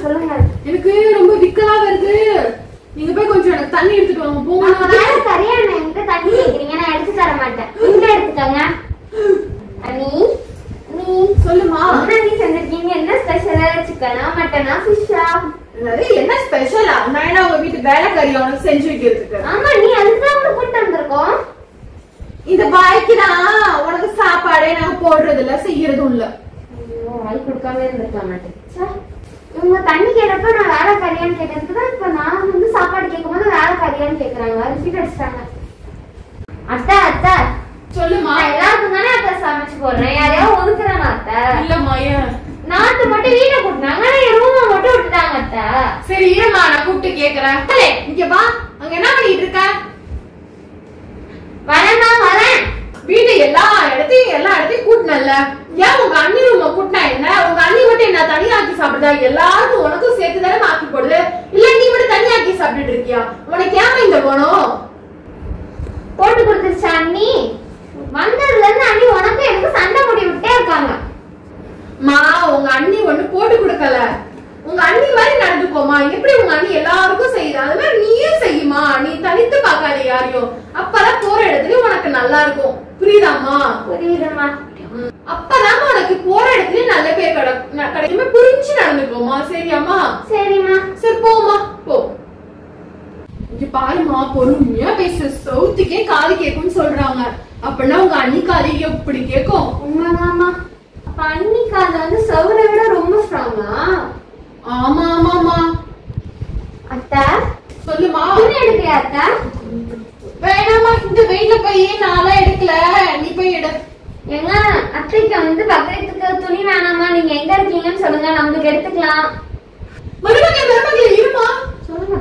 சொல்லுங்க. எனக்கு ரொம்ப விக்கலா வருது. நீங்க போய் கொஞ்சம் எனக்கு தண்ணி எடுத்துட்டு வாங்க. போங்க. வேற சரியா எனக்கு தண்ணி கேக்குறீங்க, நான் எடுத்து தர மாட்டேன். நீங்க எடுத்துக்கங்க. அண்ணி நீ சொல்லுமா. என்ன நீ செஞ்சிருக்கீங்க? என்ன ஸ்பெஷலா? சிக்கனா, மட்டனா, ஃபிஷ்ஷா? என்ன ஸ்பெஷலா? நான் என்ன உங்க வீட்டு வேலைக்காரி உனக்கு செஞ்சு வைக்கிறதுக்கு? ஆமா, நீ அதுதான் உனக்கு கூட்டு வந்திருக்கோம். இந்த வாய்க்குதான் உனக்கு சாப்பாடே நாங்க போடுறது இல்ல, செய்யறதும் இல்ல. ஐயோ, வாய் கொடுக்காம இருந்திருக்க மாட்டேன். இவங்க தண்ணி கேட்டப்ப நான் வேலைக்காரியான்னு கேட்டதுக்குதான் இப்ப நான் வந்து சாப்பாடு கேட்கும் போது வேலைக்காரியான்னு கேக்குறாங்க. ரிப்பீட் அடிச்சிட்டாங்க. அத்தை அத்தை சொல்லுமா. எல்லாருக்கும் தானே அத்தை சமைச்சு போடுறேன், யாரையாவது ஒதுக்குறாங்க அத்தை? இல்லம்மா. நாட்டு மட்டும் வீட்டை கூட்டினாங்க, ரூமை மட்டும் விட்டுட்டாங்க அத்தை. சரி இருமா, நான் கூப்பிட்டு கேக்குறேன். இங்க வா. அங்க என்ன பண்ணிட்டு இருக்க? வரேன்னா வரேன். வீட்டு எல்லா இடத்தையும் கூட்டினல்ல, ஏன் உங்க அண்ணி ரூம கூட்டினா என்ன? உங்க அண்ணி மட்டும் என்ன தனியாக்கி சாப்பிடுதா? எல்லாருக்கும் உனக்கும் சேர்த்து தானே ஆக்கி போடுது. இல்ல நீ மட்டும் தனியாக்கி சாப்பிட்டுட்டு இருக்கியா? உனக்கு ஏமா இந்த குணம்? போட்டு கொடுத்துருச்சா அண்ணி? வந்ததுல இருந்து அண்ணி உனக்கு எனக்கு சண்டை முடி விட்டே இருக்காங்க. மா, உங்க அண்ணி ஒண்ணு போட்டு கொடுக்கல. உங்க அண்ணி மாதிரி நடந்துக்கோமா. எப்படி உங்க அண்ணி எல்லாருக்கும் செய்யுது அது மாதிரி நீயும் செய்யுமா. நீ தனித்து பார்க்காத யாரையும். அப்பதான் போற இடத்துல உனக்கு நல்லா இருக்கும். புரியுதாமா? புரியுதுமா. அப்பதான் உனக்கு போற இடத்துல நல்ல பேர் கிடைக்குமே. புரிஞ்சு நடந்துக்கோமா. சரியாமா? சரிம்மா. சரி போமா போ. இங்க பாருமா, பொறுமையா பேசு. சவுத்துக்கே காது கேக்கும்னு சொல்றாங்க. அப்படின்னா உங்க அண்ணி காது எப்படி கேக்கும்? உண்மைதாமா. அப்ப அண்ணி காது வந்து சவுரை விட ரொம்ப ஸ்ட்ராங்கா? ஆமா ஆமாமா. அத்தை சொல்லுமா. துணி எடுக்கலையா அத்தை? வேணாமா, இந்த வெயில போய் நாளா எடுக்கல. நீ போய் எடு. ஏங்க அத்தைக்கு வந்து பக்கத்துக்கு துணி வேணாமா, நீங்க எங்க இருக்கீங்கன்னு சொல்லுங்க, நம்மளுக்கு எடுத்துக்கலாம். மருமகளே இருமா.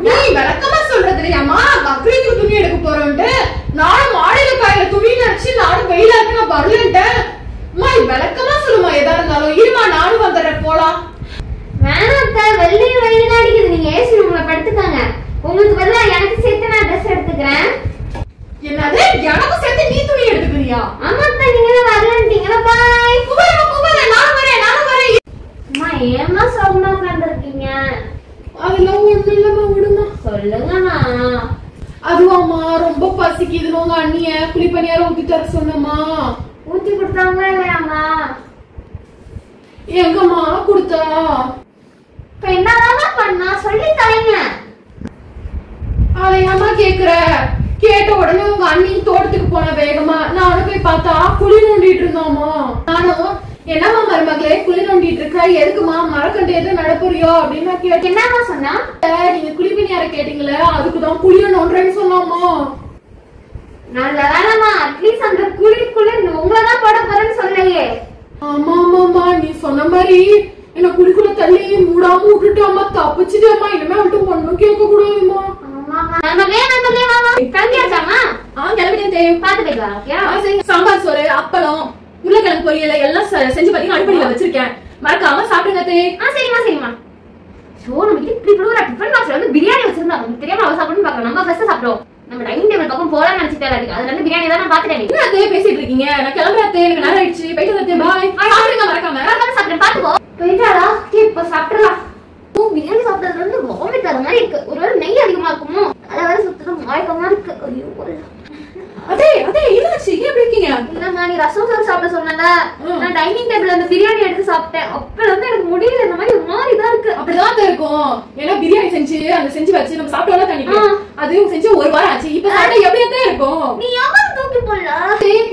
நீ விளக்கமா சொல்றது இல்லையாமா? பக்ரீத்துக்கு துணி எடுக்க போறோம்ட்டு நானும் மாடியில காயில துணி நினைச்சு நானும் வெயிலா இருக்கு நான் வரலன்ட்டேன். அம்மா விளக்கமா சொல்லுமா. எதா இருந்தாலும் இருமா, நானும் வந்துடுறேன். போலாம். வேணாம் அத்தை, வெள்ளையும் வெயில் தான் அடிக்குது. நீங்க ஏசி ரூம்ல படுத்துக்கங்க. உங்களுக்கு பதிலா எனக்கு சேர்த்து நான் ட்ரெஸ் எடுத்துக்கிறேன். என்னது? எனக்கு சேர்த்து நீ துணி எடுத்துக்கிறியா? ஆமா அத்தை, நீங்க வரலன்ட்டீங்களா? பாய். நானும் வரேன். அம்மா ஏமா சவுண்டா உட்கார்ந்துருக்கீங்க? அதெல்லாம் ஒண்ணு இல்லம்மா, விடுமா. சொல்லுங்கண்ணா. அதுவாமா, ரொம்ப பசிக்குது. உங்க அண்ணிய குளிப்பணியாரம் ஊத்தி தர சொன்னமா. ஊத்தி கொடுத்தாங்களா இல்லையாமா? எங்கம்மா கொடுத்தா? இப்ப என்னதான் பண்ணா சொல்லி தரீங்க. அதையாமா கேக்குற? கேட்ட உடனே உங்க அண்ணி தோட்டத்துக்கு போன வேகமா. நானும் போய் பார்த்தா குழி நோண்டிட்டு இருந்தாமா. நானும் என்னமா மருமகளே குழி நோண்டிட்டு இருக்க? எதுக்குமா? மரக்கண்டு எதுவும் நடப்புறியோ அப்படின்னு நான் கேட்டேன். என்னமா சொன்னா? நீங்க குளிப்பணியார கேட்டீங்களே, அதுக்குதான் குழிய நோண்டுறேன்னு சொன்னாமா. நல்ல வேலைமா, அட்லீஸ்ட் அந்த குழிக்குள்ள உங்களதான் போட போறேன்னு சொல்லலையே. ஆமா ஆமாமா, நீ சொன்ன மாதிரி என்ன குழிக்குள்ள தள்ளி மூடாம விட்டுட்டாமா. தப்பிச்சுட்டாமா. இனிமே வந்துட்டு ஒண்ணும் கேட்க கூடாதுமா. சாம்பார் சோறு, அப்பளம், உருளைக்கிழங்கு பொரியல எல்லாம் செஞ்சு பாத்தீங்கன்னா அடுப்படியில வச்சிருக்கேன். மறக்காம சாப்பிடுங்க. சரிமா சரிமா. பிரியாணி வச்சிருந்தாங்க தெரியாம அவ சாப்பிடணும் பாக்க. நம்ம ஃபர்ஸ்ட் சாப்பிடுவோம். நம்ம டைனிங் டேபிள் பக்கம் போல நினைச்சிட்டே இருக்கு. அதுல இருந்து பிரியாணி தான் நான் பாத்துட்டேன். என்ன பேசிட்டு இருக்கீங்க? நான் கிளம்புறேன். எனக்கு நேரம் ஆயிடுச்சு. போயிட்டு பாய். சாப்பிடுங்க மறக்காம. சாப்பிடுறேன் பாத்துக்கோ. போயிட்டாடா. இப்ப சாப்பிடலாம். பிரியாணி சாப்பிட்டதுல இருந்து வாமிட் வர மாதிரி இருக்கு. ஒருவேளை நெய் அதிகமா இருக்குமோ? அதை வேற சுத்தம் மயக்கமா இருக்கு. ஐயோ அதே என்னாச்சு? ஏன் எப்படி இருக்கீங்க? இல்லம்மா, நீ ரசம் சோறு சாப்பிட சொன்னல, நான் டைனிங் டேபிள்ல அந்த பிரியாணி எடுத்து சாப்பிட்டேன். அப்பல வந்து எனக்கு முடியல. இந்த மாதிரி ஒரு மாதிரி தான் இருக்கு. அப்படிதான் இருக்கும். ஏன்னா பிரியாணி செஞ்சு வச்சு நம்ம சாப்பிட்டோம்னா தண்ணி அது செஞ்சு ஒரு வாரம் ஆச்சு. இப்ப சாப்பிட்டா எப்படியா இருக்கும்? நீ யாரும் தூக்கி போடல.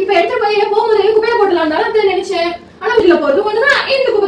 இப்ப எடுத்து போய் போகும்போது குப்பையில போட்டலாம் நினைச்சேன். ஆனா வீட்டுல போறது ஒண்ணுதான். இந்த குப்பை